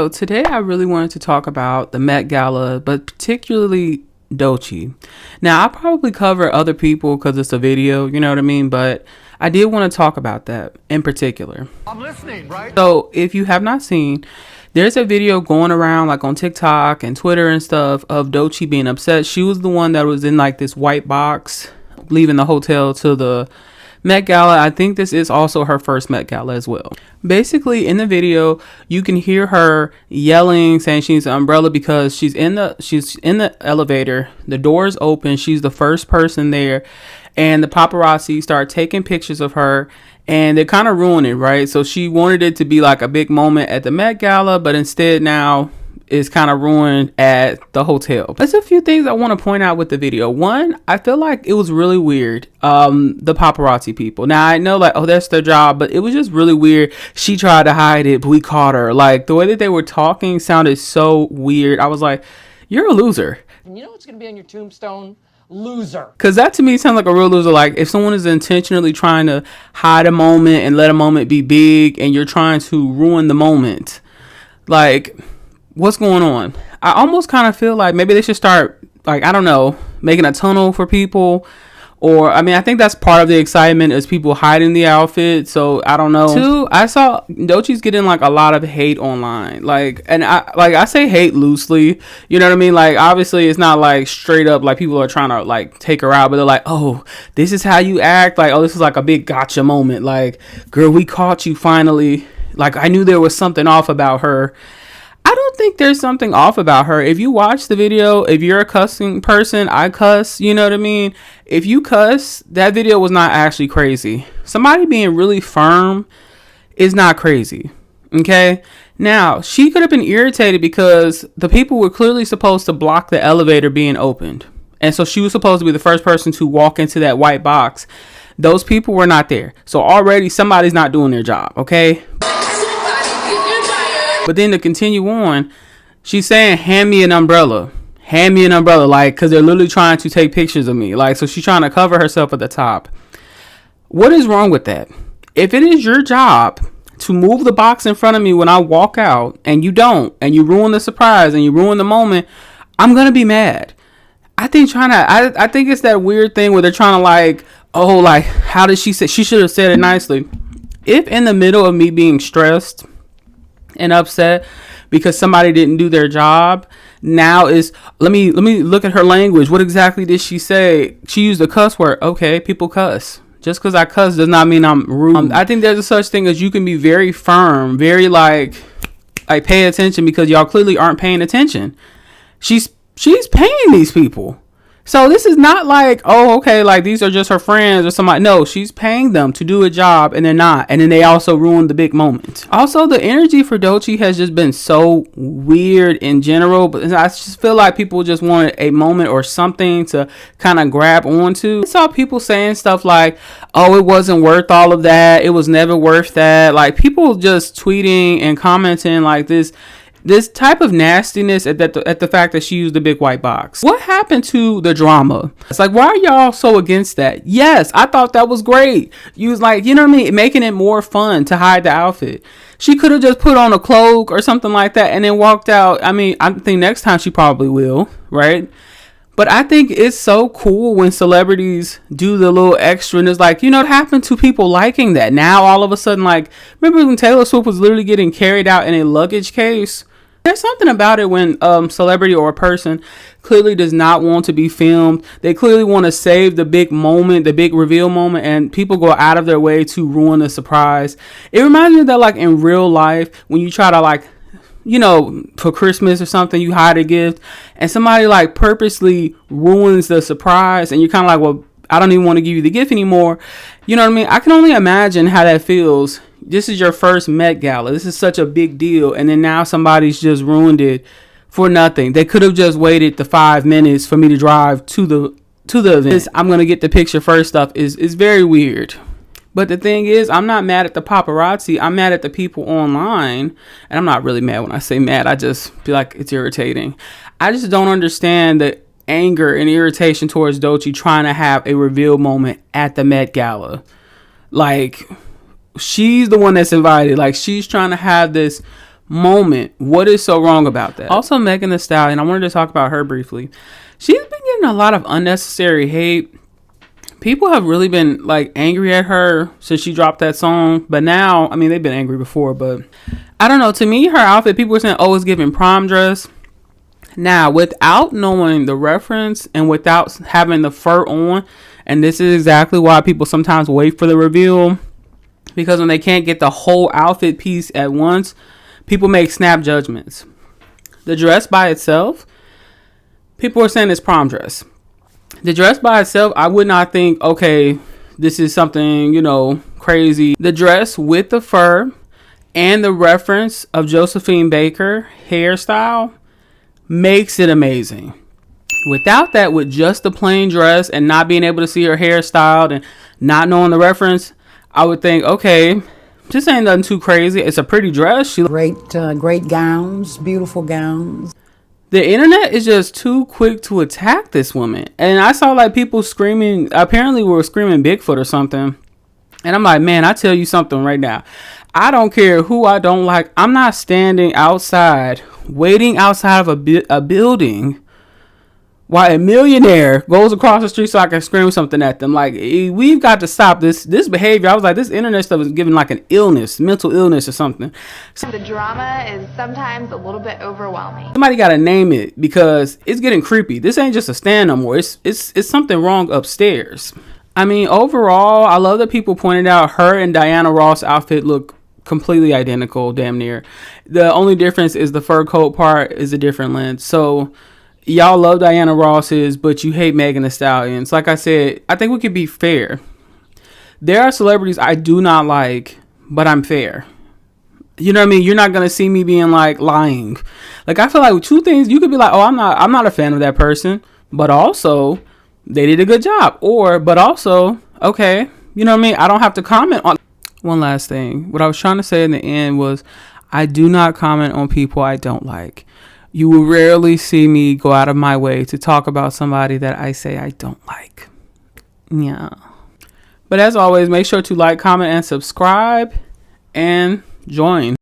So today I really wanted to talk about the Met Gala, but particularly Doechii. Now, I'll probably cover other people because it's a video, you know what I mean? But I did want to talk about that in particular. I'm listening, right? So if you have not seen, there's a video going around like on TikTok and Twitter and stuff of Doechii being upset. She was the one that was in like this white box leaving the hotel to the Met Gala. I think this is also her first Met Gala as well. Basically, in the video, you can hear her yelling, saying she needs an umbrella because she's in the elevator. The door's open. She's the first person there, and the paparazzi start taking pictures of her, and they kind of ruin it, right? So she wanted it to be like a big moment at the Met Gala, but instead now is kind of ruined at the hotel. There's a few things I want to point out with the video. One, I feel like it was really weird. The paparazzi people. Now I know like, oh, that's their job, but it was just really weird. She tried to hide it, but we caught her. Like the way that they were talking sounded so weird. I was like, you're a loser. And you know what's going to be on your tombstone? Loser. Because that to me sounds like a real loser. Like if someone is intentionally trying to hide a moment and let a moment be big and you're trying to ruin the moment, like, what's going on? I almost kind of feel like maybe they should start, like, I don't know, making a tunnel for people. Or, I mean, I think that's part of the excitement is people hiding the outfit. So, I don't know. Two, I saw Doechii's getting, like, a lot of hate online. Like, and I say hate loosely. You know what I mean? Like, obviously, it's not, like, straight up, like, people are trying to, like, take her out. But they're like, oh, this is how you act. Like, oh, this is, like, a big gotcha moment. Like, girl, we caught you finally. Like, I knew there was something off about her. I don't think there's something off about her. If you watch the video, if you're a cussing person, I cuss, you know what I mean? If you cuss, that video was not actually crazy. Somebody being really firm is not crazy, okay? Now, she could have been irritated because the people were clearly supposed to block the elevator being opened. And so she was supposed to be the first person to walk into that white box. Those people were not there. So already somebody's not doing their job, okay? But then to continue on, she's saying, hand me an umbrella. Hand me an umbrella. Like, because they're literally trying to take pictures of me. Like, so she's trying to cover herself at the top. What is wrong with that? If it is your job to move the box in front of me when I walk out, and you don't, and you ruin the surprise, and you ruin the moment, I'm going to be mad. I think it's that weird thing where they're trying to like, oh, like, how did she say? She should have said it nicely. If in the middle of me being stressed and upset because somebody didn't do their job, now is let me look at her language. What exactly did she say? She used a cuss word. Okay, people cuss. Just because I cuss does not mean I'm rude. I think there's a such thing as you can be very firm, very like pay attention, because y'all clearly aren't paying attention. She's paying these people. So this is not like, oh, okay, like these are just her friends or somebody. No, she's paying them to do a job and they're not. And then they also ruined the big moment. Also, the energy for Doechii has just been so weird in general. But I just feel like people just wanted a moment or something to kind of grab onto. I saw people saying stuff like, oh, it wasn't worth all of that. It was never worth that. Like people just tweeting and commenting like this type of nastiness at the fact that she used the big white box. What happened to the drama? It's like, why are y'all so against that? Yes, I thought that was great. You was like, you know what I mean? Making it more fun to hide the outfit. She could have just put on a cloak or something like that and then walked out. I mean, I think next time she probably will, right? But I think it's so cool when celebrities do the little extra, and it's like, you know, it happened to people liking that. Now all of a sudden, like, remember when Taylor Swift was literally getting carried out in a luggage case? There's something about it when celebrity or a person clearly does not want to be filmed. They clearly want to save the big moment, the big reveal moment, and people go out of their way to ruin the surprise. It reminds me of that, like in real life, when you try to like, you know, for Christmas or something, you hide a gift and somebody like purposely ruins the surprise and you're kind of like, well, I don't even want to give you the gift anymore. You know what I mean? I can only imagine how that feels. This is your first Met Gala. This is such a big deal. And then now somebody's just ruined it for nothing. They could have just waited the 5 minutes for me to drive to the event. I'm going to get the picture first stuff is very weird. But the thing is, I'm not mad at the paparazzi. I'm mad at the people online. And I'm not really mad when I say mad. I just feel like it's irritating. I just don't understand the anger and irritation towards Doechii trying to have a reveal moment at the Met Gala. Like, she's the one that's invited. Like, she's trying to have this moment. What is so wrong about that? Also, Megan Thee Stallion, I wanted to talk about her briefly. She's been getting a lot of unnecessary hate. People have really been like angry at her since she dropped that song. But now, I mean, they've been angry before, but I don't know. To me, her outfit, people were saying, oh, it's giving prom dress. Now, without knowing the reference and without having the fur on, and this is exactly why people sometimes wait for the reveal, because when they can't get the whole outfit piece at once, people make snap judgments. The dress by itself, people are saying it's prom dress. The dress by itself, I would not think, okay, this is something, crazy. The dress with the fur and the reference of Josephine Baker hairstyle makes it amazing. Without that, with just the plain dress and not being able to see her hair styled and not knowing the reference, I would think, okay, this ain't nothing too crazy. It's a pretty dress. Great gowns, beautiful gowns. The internet is just too quick to attack this woman. And I saw like people screaming, apparently we were screaming Bigfoot or something. And I'm like, man, I tell you something right now. I don't care who I don't like. I'm not standing outside, waiting outside of a building while a millionaire goes across the street so I can scream something at them. Like, we've got to stop this behavior. I was like, this internet stuff is giving like an illness, mental illness or something. The drama is sometimes a little bit overwhelming. Somebody got to name it because it's getting creepy. This ain't just a stand no more. It's something wrong upstairs. I mean, overall, I love that people pointed out her and Diana Ross' outfit look completely identical, damn near. The only difference is the fur coat part is a different length. So y'all love Diana Ross's, but you hate Megan Thee Stallion's. Like I said, I think we could be fair. There are celebrities I do not like, but I'm fair. You know what I mean? You're not going to see me being like lying. Like, I feel like two things, you could be like, oh, I'm not a fan of that person, but also they did a good job. But also, okay, you know what I mean? I don't have to comment on. One last thing. What I was trying to say in the end was I do not comment on people I don't like. You will rarely see me go out of my way to talk about somebody that I say I don't like. Yeah. But as always, make sure to like, comment, and subscribe and join.